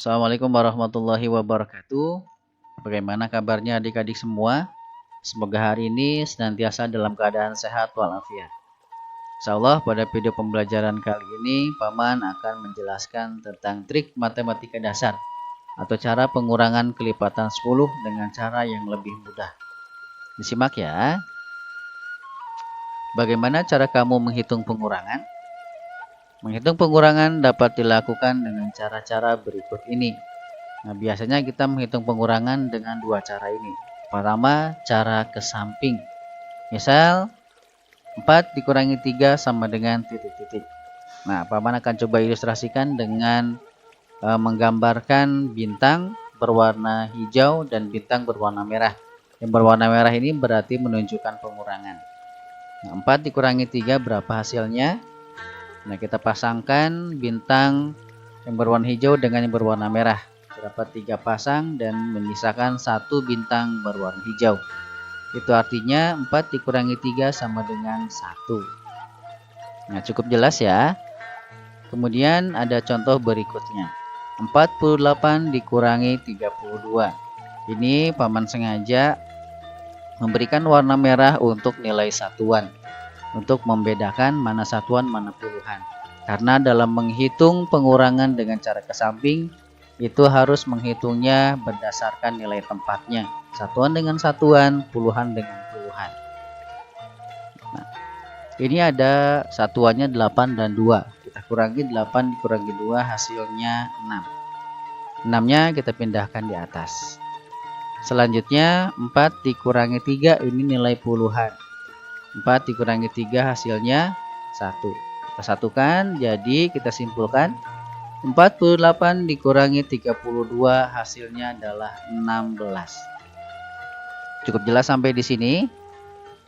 Assalamualaikum warahmatullahi wabarakatuh. Bagaimana kabarnya adik-adik semua? Semoga hari ini senantiasa dalam keadaan sehat walafiat. Insyaallah pada video pembelajaran kali ini Paman akan menjelaskan tentang trik matematika dasar atau cara pengurangan kelipatan 10 dengan cara yang lebih mudah. Disimak ya. Bagaimana cara kamu menghitung pengurangan? Menghitung pengurangan dapat dilakukan dengan cara-cara berikut ini. Nah, biasanya kita menghitung pengurangan dengan dua cara ini. Pertama, cara ke samping. Misal, 4 dikurangi 3 sama dengan titik-titik. Nah, Paman akan coba ilustrasikan dengan menggambarkan bintang berwarna hijau dan bintang berwarna merah. Yang berwarna merah ini berarti menunjukkan pengurangan. Nah, 4 dikurangi 3 berapa hasilnya? Nah, kita pasangkan bintang yang berwarna hijau dengan yang berwarna merah. Terdapat 3 pasang dan menyisakan 1 bintang berwarna hijau. Itu artinya 4 dikurangi 3 sama dengan 1. Nah, cukup jelas ya. Kemudian ada contoh berikutnya. 48 dikurangi 32. Ini Paman sengaja memberikan warna merah untuk nilai satuan, untuk membedakan mana satuan mana puluhan. Karena dalam menghitung pengurangan dengan cara ke samping itu harus menghitungnya berdasarkan nilai tempatnya. Satuan dengan satuan, puluhan dengan puluhan. Nah, ini ada satuannya 8 dan 2. Kita kurangi 8 dikurangi 2 hasilnya 6. 6-nya kita pindahkan di atas. Selanjutnya 4 dikurangi 3 ini nilai puluhan. 4 dikurangi 3 hasilnya 1. Kita satukan, jadi kita simpulkan 48 dikurangi 32 hasilnya adalah 16. Cukup jelas sampai di sini?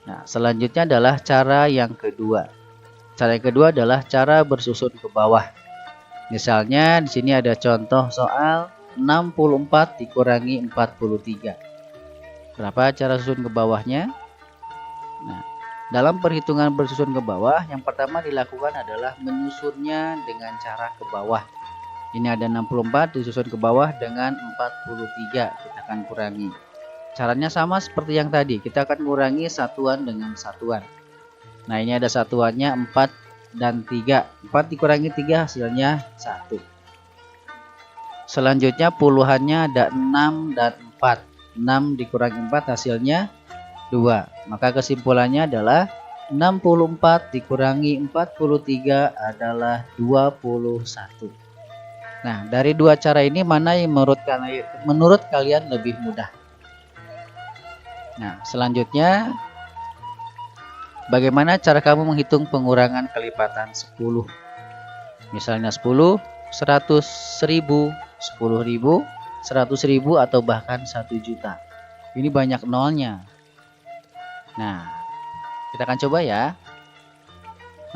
Nah, selanjutnya adalah cara yang kedua. Cara yang kedua adalah cara bersusun ke bawah. Misalnya di sini ada contoh soal 64 dikurangi 43. Berapa cara susun ke bawahnya? Nah, dalam perhitungan bersusun ke bawah, yang pertama dilakukan adalah menyusunnya dengan cara ke bawah. Ini ada 64 disusun ke bawah dengan 43. Kita akan kurangi. Caranya sama seperti yang tadi. Kita akan kurangi satuan dengan satuan. Nah, ini ada satuannya 4 dan 3. 4 dikurangi 3 hasilnya 1. Selanjutnya puluhannya ada 6 dan 4. 6 dikurangi 4 hasilnya 2. Maka kesimpulannya adalah 64 dikurangi 43 adalah 21. Nah, dari dua cara ini mana yang menurut kalian lebih mudah? Nah, selanjutnya bagaimana cara kamu menghitung pengurangan kelipatan 10? Misalnya 10, 100, 1000, 10.000, 100.000 atau bahkan 1 juta. Ini banyak nolnya. Nah, kita akan coba ya.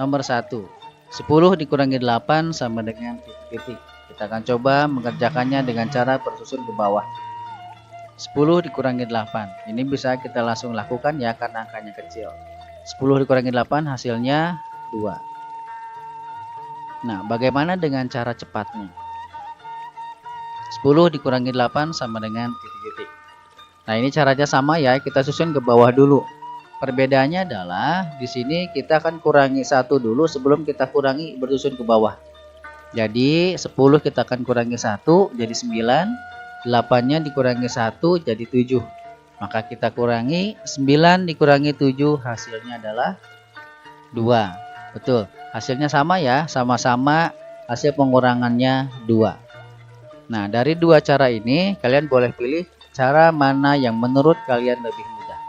Nomor 1, 10 dikurangi 8 sama dengan titik-titik. Kita akan coba mengerjakannya dengan cara bersusun ke bawah. 10 dikurangi 8. Ini bisa kita langsung lakukan ya karena angkanya kecil. 10 dikurangi 8 hasilnya 2. Nah, bagaimana dengan cara cepatnya? 10 dikurangi 8 sama dengan titik-titik. Nah, ini caranya sama ya, kita susun ke bawah dulu. Perbedaannya adalah di sini kita akan kurangi 1 dulu sebelum kita kurangi bersusun ke bawah. Jadi 10 kita akan kurangi 1 jadi 9, 8-nya dikurangi 1 jadi 7. Maka kita kurangi 9 dikurangi 7 hasilnya adalah 2. Betul, hasilnya sama ya, sama-sama hasil pengurangannya 2. Nah, dari dua cara ini kalian boleh pilih cara mana yang menurut kalian lebih mudah.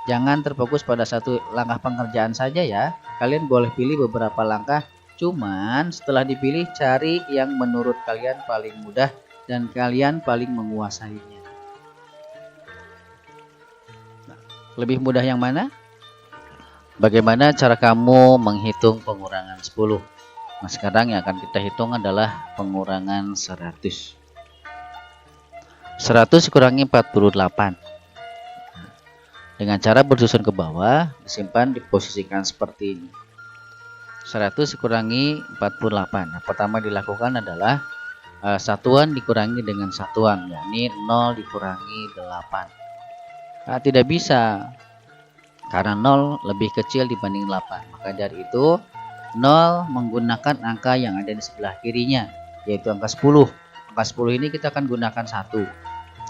Jangan terfokus pada satu langkah pengerjaan saja ya. Kalian boleh pilih beberapa langkah. Cuman setelah dipilih cari yang menurut kalian paling mudah dan kalian paling menguasainya. Nah, lebih mudah yang mana? Bagaimana cara kamu menghitung pengurangan 10? Nah, sekarang yang akan kita hitung adalah pengurangan 100. 100 kurangi 48. Dengan cara bersusun ke bawah, disimpan diposisikan seperti ini. 100 kurangi 48. Nah, pertama dilakukan adalah satuan dikurangi dengan satuan, yakni 0 dikurangi 8. Nah, tidak bisa, karena 0 lebih kecil dibanding 8. Maka dari itu 0 menggunakan angka yang ada di sebelah kirinya, yaitu angka 10. Angka 10 ini kita akan gunakan 1.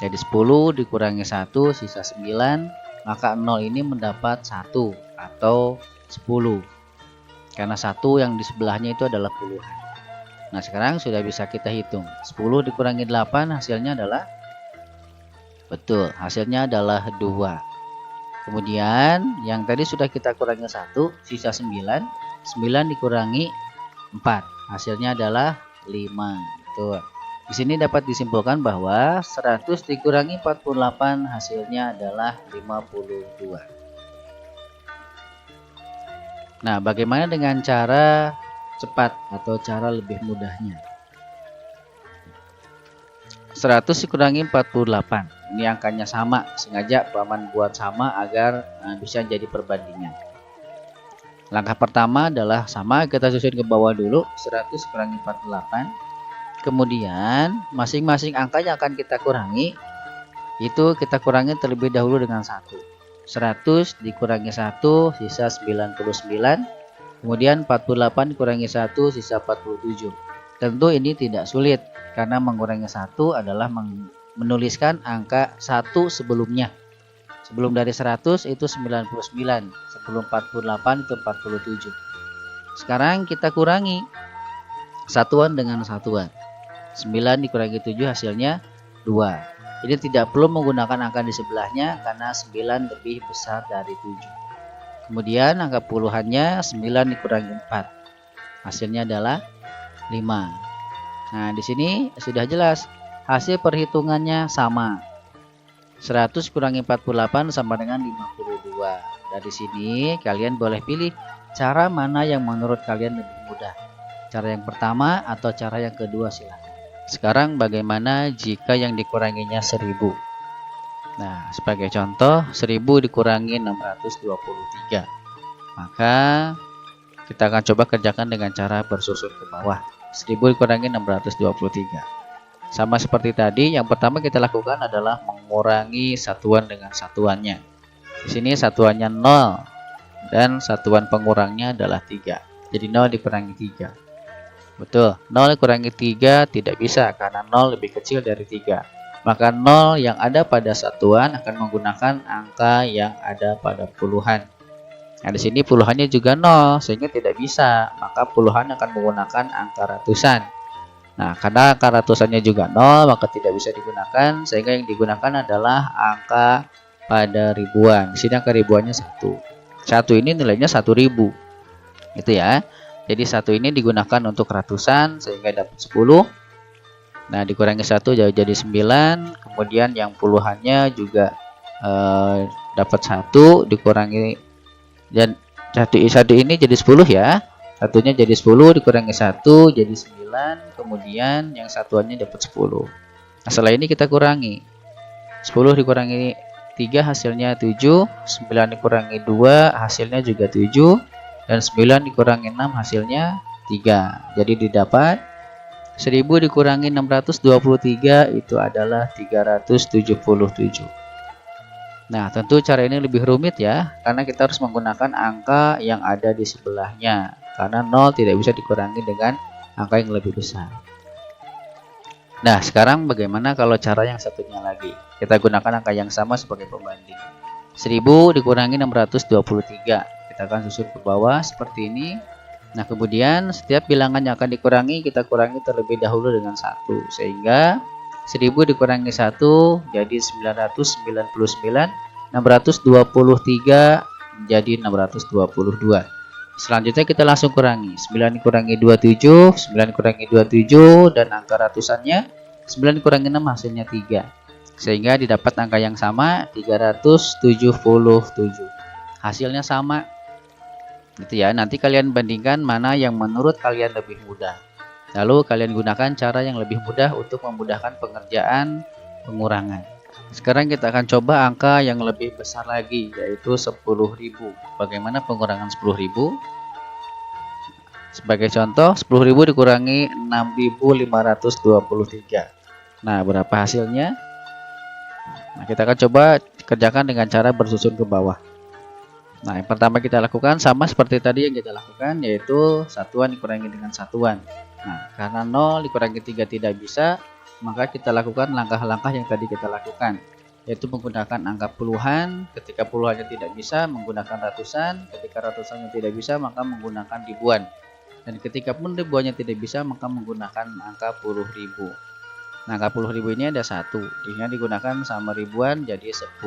Jadi 10 dikurangi 1 sisa 9, maka 0 ini mendapat 1 atau 10. Karena 1 yang di sebelahnya itu adalah puluhan. Nah, sekarang sudah bisa kita hitung. 10 dikurangi 8 hasilnya adalah, betul, hasilnya adalah 2. Kemudian yang tadi sudah kita kurangi 1, sisa 9. 9 dikurangi 4, hasilnya adalah 5. Betul. Di sini dapat disimpulkan bahwa 100 dikurangi 48 hasilnya adalah 52. Nah, bagaimana dengan cara cepat atau cara lebih mudahnya? 100 dikurangi 48. Ini angkanya sama, sengaja Paman buat sama agar bisa jadi perbandingan. Langkah pertama adalah sama, kita susun ke bawah dulu, 100 kurangi 48. Kemudian masing-masing angka yang akan kita kurangi itu kita kurangi terlebih dahulu dengan 1. 100 dikurangi 1 sisa 99. Kemudian 48 dikurangi 1 sisa 47. Tentu ini tidak sulit, karena mengurangi 1 adalah menuliskan angka 1 sebelumnya. Sebelum dari 100 itu 99, sebelum 48 itu 47. Sekarang kita kurangi satuan dengan satuan. 9 dikurangi 7 hasilnya 2. Jadi tidak perlu menggunakan angka di sebelahnya karena 9 lebih besar dari 7. Kemudian angka puluhannya 9 dikurangi 4. Hasilnya adalah 5. Nah, di sini sudah jelas hasil perhitungannya sama. 100 kurangi 48 sama dengan 52. Dari sini kalian boleh pilih cara mana yang menurut kalian lebih mudah. Cara yang pertama atau cara yang kedua, silakan. Sekarang bagaimana jika yang dikuranginya 1000? Nah, sebagai contoh 1000 dikurangi 623. Maka kita akan coba kerjakan dengan cara bersusun ke bawah. 1000 dikurangi 623. Sama seperti tadi, yang pertama kita lakukan adalah mengurangi satuan dengan satuannya. Di sini satuannya 0 dan satuan pengurangnya adalah 3. Jadi 0 dikurangi 3. Betul, 0 dikurangi 3 tidak bisa karena 0 lebih kecil dari 3. Maka 0 yang ada pada satuan akan menggunakan angka yang ada pada puluhan. Nah, di sini puluhannya juga 0 sehingga tidak bisa, maka puluhan akan menggunakan angka ratusan. Nah, karena angka ratusannya juga 0, maka tidak bisa digunakan, sehingga yang digunakan adalah angka pada ribuan. Di sini angka ribuannya 1. 1 ini nilainya 1000. Gitu ya. Jadi 1 ini digunakan untuk ratusan sehingga dapat 10. Nah, dikurangi 1 jadi 9. Kemudian yang puluhannya juga dapat 1 dikurangi, dan satu ini jadi 10 ya. Satunya jadi 10 dikurangi 1 jadi 9. Kemudian yang satuannya dapat 10. Nah, setelah ini kita kurangi. 10 dikurangi 3 hasilnya 7. 9 dikurangi 2 hasilnya juga 7. Dan 9 dikurangi 6 hasilnya 3. Jadi didapat 1000 dikurangi 623 itu adalah 377. Nah, tentu cara ini lebih rumit ya, karena kita harus menggunakan angka yang ada di sebelahnya. Karena 0 tidak bisa dikurangi dengan angka yang lebih besar. Nah, sekarang bagaimana kalau cara yang satunya lagi? Kita gunakan angka yang sama sebagai pembanding. 1000 dikurangi 623. Kita akan susun ke bawah seperti ini. Nah, kemudian setiap bilangan yang akan dikurangi kita kurangi terlebih dahulu dengan 1. Sehingga 1000 dikurangi 1 jadi 999. 623 menjadi 622. Selanjutnya kita langsung kurangi. 9 dikurangi 27, 9 dikurangi 27, dan angka ratusannya 9 dikurangi 6 hasilnya 3. Sehingga didapat angka yang sama, 377. Hasilnya sama. Gitu ya. Nanti kalian bandingkan mana yang menurut kalian lebih mudah. Lalu kalian gunakan cara yang lebih mudah untuk memudahkan pengerjaan pengurangan. Sekarang kita akan coba angka yang lebih besar lagi, yaitu 10.000. Bagaimana pengurangan 10.000? Sebagai contoh, 10.000 dikurangi 6.523. Nah, berapa hasilnya? Nah, kita akan coba kerjakan dengan cara bersusun ke bawah. Nah, yang pertama kita lakukan sama seperti tadi yang kita lakukan, yaitu satuan dikurangi dengan satuan. Nah, karena 0 dikurangi 3 tidak bisa, maka kita lakukan langkah-langkah yang tadi kita lakukan, yaitu menggunakan angka puluhan. Ketika puluhannya tidak bisa, menggunakan ratusan. Ketika ratusannya tidak bisa, maka menggunakan ribuan. Dan ketika pun ribuannya tidak bisa, maka menggunakan angka puluh ribu. Nah, angka puluh ribu ini ada 1, ini digunakan sama ribuan jadi 10.000.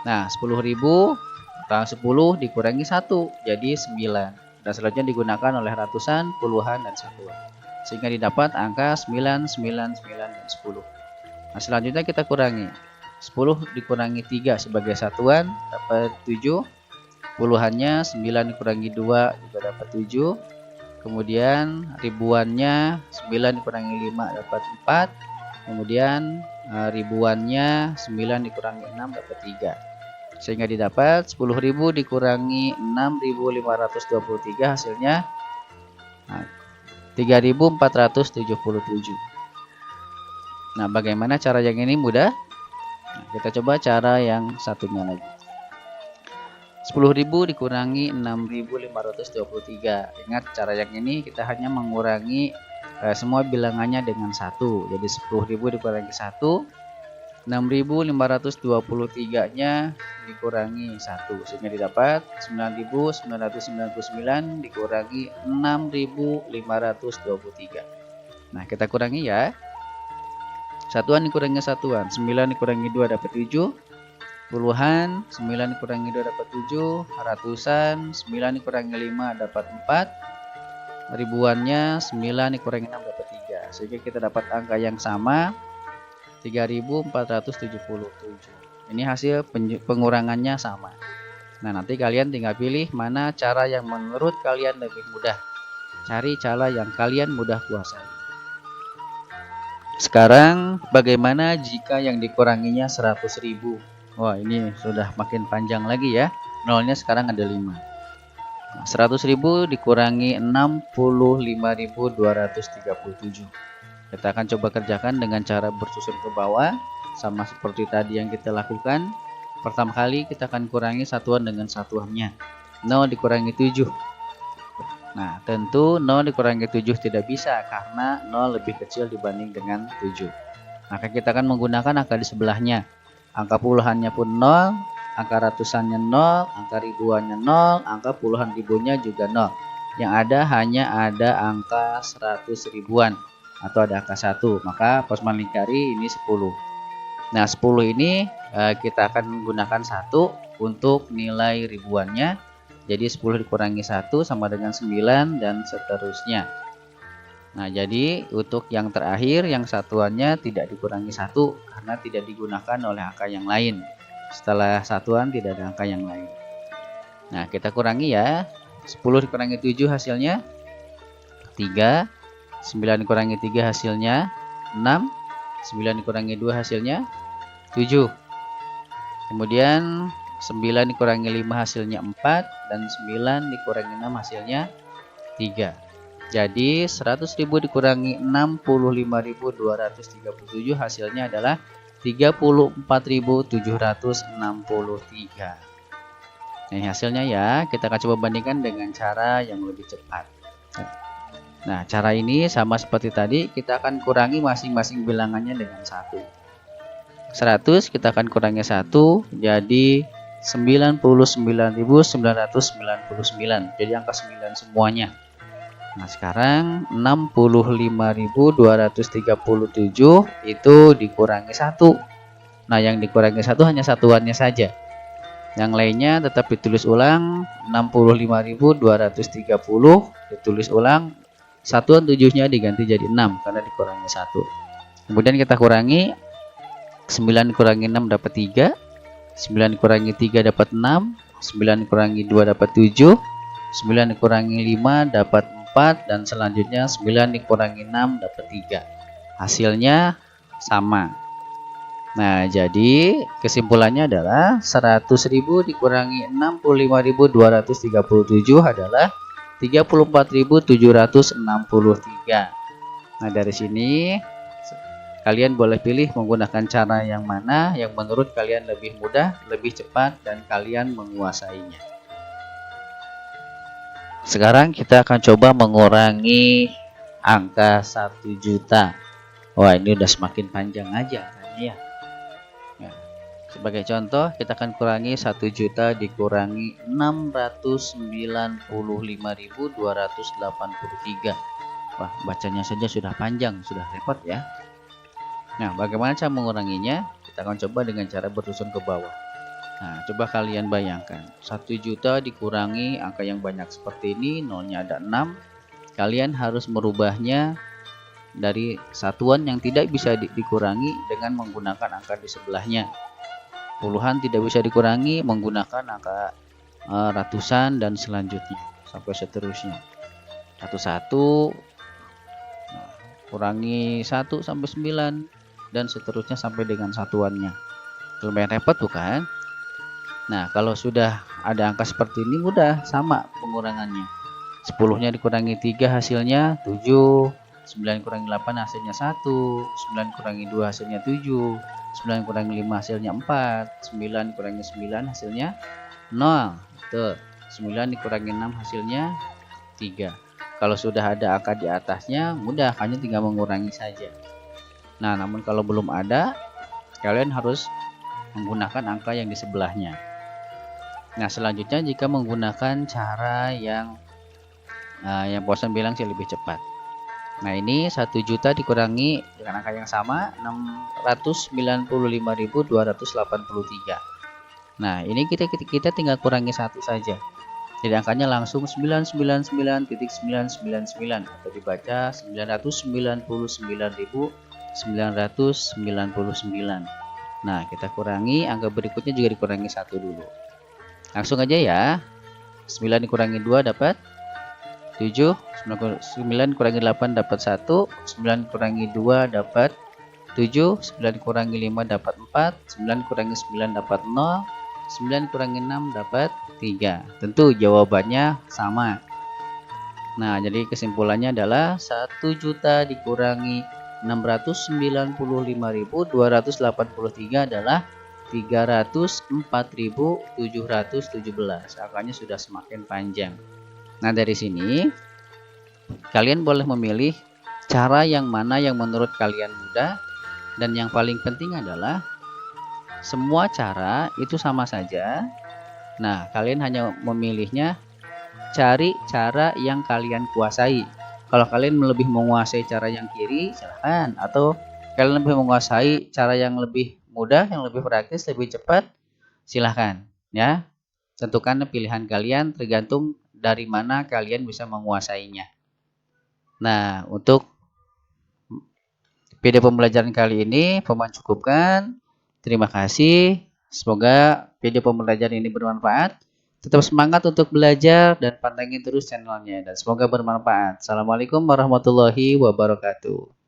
Nah, 10.000 kurang 10 dikurangi 1 jadi 9. Dan selanjutnya digunakan oleh ratusan, puluhan, dan satuan. Sehingga didapat angka 9, 9, 9, dan 10. Nah, selanjutnya kita kurangi. 10 dikurangi 3 sebagai satuan dapat 7. Puluhannya 9 dikurangi 2 juga dapat 7. Kemudian ribuannya 9 dikurangi 5 dapat 4. Kemudian ribuannya 9 dikurangi 6 dapat 3. Sehingga didapat 10.000 dikurangi 6.523 hasilnya 3.477. Nah, bagaimana cara yang ini mudah? Nah, kita coba cara yang satunya lagi. 10.000 dikurangi 6.523. Ingat, cara yang ini kita hanya mengurangi semua bilangannya dengan 1. Jadi 10.000 dikurangi 1, 6.523 nya dikurangi 1, sehingga didapat 9.999 dikurangi 6.523. Nah, kita kurangi ya. Satuan dikurangi satuan, 9 dikurangi 2 dapat 7. Puluhan, 9 dikurangi 2 dapat 7. Ratusan, 9 dikurangi 5 dapat 4. Ribuannya 9 dikurangi 6 dapat 3. Sehingga kita dapat angka yang sama, 3.477. Ini hasil pengurangannya sama. Nah, nanti kalian tinggal pilih mana cara yang menurut kalian lebih mudah. Cari cara yang kalian mudah kuasai. Sekarang bagaimana jika yang dikuranginya 100.000? Wah, ini sudah makin panjang lagi ya. Nolnya sekarang ada 5. Nah, 100.000 dikurangi 65.237. Kita akan coba kerjakan dengan cara bersusun ke bawah, sama seperti tadi yang kita lakukan. Pertama kali kita akan kurangi satuan dengan satuannya. 0 dikurangi 7. Nah, tentu 0 dikurangi 7 tidak bisa karena 0 lebih kecil dibanding dengan 7. Maka kita akan menggunakan angka di sebelahnya. Angka puluhannya pun 0, angka ratusannya 0, angka ribuannya 0, angka puluhan ribunya juga 0. Yang hanya ada angka 100 ribuan atau ada angka 1. Maka Posman lingkari ini 10. Nah, 10 ini kita akan menggunakan 1 untuk nilai ribuannya. Jadi 10 dikurangi 1 sama dengan 9 dan seterusnya. Nah, jadi untuk yang terakhir, yang satuannya tidak dikurangi 1 karena tidak digunakan oleh angka yang lain. Setelah satuan tidak ada angka yang lain. Nah, kita kurangi ya. 10 dikurangi 7 hasilnya 3. 9 dikurangi 3 hasilnya 6. 9 dikurangi 2 hasilnya 7. Kemudian 9 dikurangi 5 hasilnya 4. Dan 9 dikurangi 6 hasilnya 3. Jadi 100.000 dikurangi 65.237 hasilnya adalah 34.763. Nah, ini hasilnya ya. Kita akan coba bandingkan dengan cara yang lebih cepat. Nah, cara ini sama seperti tadi, kita akan kurangi masing-masing bilangannya dengan 1. 100 kita akan kurangi 1 jadi 99.999. Jadi angka 9 semuanya. Nah, sekarang 65.237 itu dikurangi 1. Nah, yang dikurangi 1 hanya satuannya saja. Yang lainnya tetap ditulis ulang. 65.230 ditulis ulang. Satuan 7-nya diganti jadi 6 karena dikurangi 1. Kemudian kita kurangi. 9 dikurangi 6 dapat 3. 9 dikurangi 3 dapat 6. 9 dikurangi 2 dapat 7. 9 dikurangi 5 dapat 4. Dan selanjutnya 9 dikurangi 6 dapat 3. Hasilnya sama. Nah, jadi kesimpulannya adalah 100.000 dikurangi 65.237 adalah 34.763. Nah, dari sini kalian boleh pilih menggunakan cara yang mana yang menurut kalian lebih mudah, lebih cepat, dan kalian menguasainya. Sekarang kita akan coba mengurangi angka 1 juta. Wah, ini udah semakin panjang aja angkanya ya. Sebagai contoh, kita akan kurangi 1 juta dikurangi 695.283. Wah, bacanya saja sudah panjang, sudah repot ya. Nah, bagaimana cara menguranginya? Kita akan coba dengan cara bersusun ke bawah. Nah, coba kalian bayangkan 1 juta dikurangi angka yang banyak seperti ini, nolnya ada 6. Kalian harus merubahnya dari satuan yang tidak bisa dikurangi dengan menggunakan angka di sebelahnya. Puluhan tidak bisa dikurangi menggunakan angka ratusan dan selanjutnya sampai seterusnya. Satu-satu kurangi 1 sampai 9 dan seterusnya sampai dengan satuannya. Lumayan repot bukan? Nah, kalau sudah ada angka seperti ini mudah, sama pengurangannya. 10-nya dikurangi 3 hasilnya 7, 9 kurangi 8 hasilnya 1, 9 kurangi 2 hasilnya 7, 9 kurangi 5 hasilnya 4, 9 kurangi 9 hasilnya 0. Tuh, 9 dikurangi 6 hasilnya 3. Kalau sudah ada angka di atasnya, mudah, hanya tinggal mengurangi saja. Nah, namun kalau belum ada, kalian harus menggunakan angka yang di sebelahnya. Nah, selanjutnya jika menggunakan cara yang Bosan bilang sih lebih cepat. Nah, ini 1 juta dikurangi dengan angka yang sama 695.283. Nah, ini kita tinggal kurangi 1 saja. Jadi angkanya langsung 999.999 atau dibaca 999.999. Nah, kita kurangi angka berikutnya juga dikurangi 1 dulu. Langsung aja ya. 9 dikurangi 2 dapat 7, 9 kurangi 8 dapat 1, 9 kurangi 2 dapat 7, 9 kurangi 5 dapat 4, 9 kurangi 9 dapat 0, 9 kurangi 6 dapat 3. Tentu jawabannya sama. Nah, jadi kesimpulannya adalah 1 juta dikurangi 695.283 adalah 304.717. Angkanya sudah semakin panjang. Nah, dari sini kalian boleh memilih cara yang mana yang menurut kalian mudah, dan yang paling penting adalah semua cara itu sama saja. Nah, kalian hanya memilihnya cari cara yang kalian kuasai. Kalau kalian lebih menguasai cara yang kiri, silahkan. Atau kalian lebih menguasai cara yang lebih mudah, yang lebih praktis, lebih cepat, silahkan ya. Tentukan pilihan kalian tergantung dari mana kalian bisa menguasainya. Nah, untuk video pembelajaran kali ini Paman cukupkan. Terima kasih. Semoga video pembelajaran ini bermanfaat. Tetap semangat untuk belajar dan pantengin terus channelnya, dan semoga bermanfaat. Assalamualaikum warahmatullahi wabarakatuh.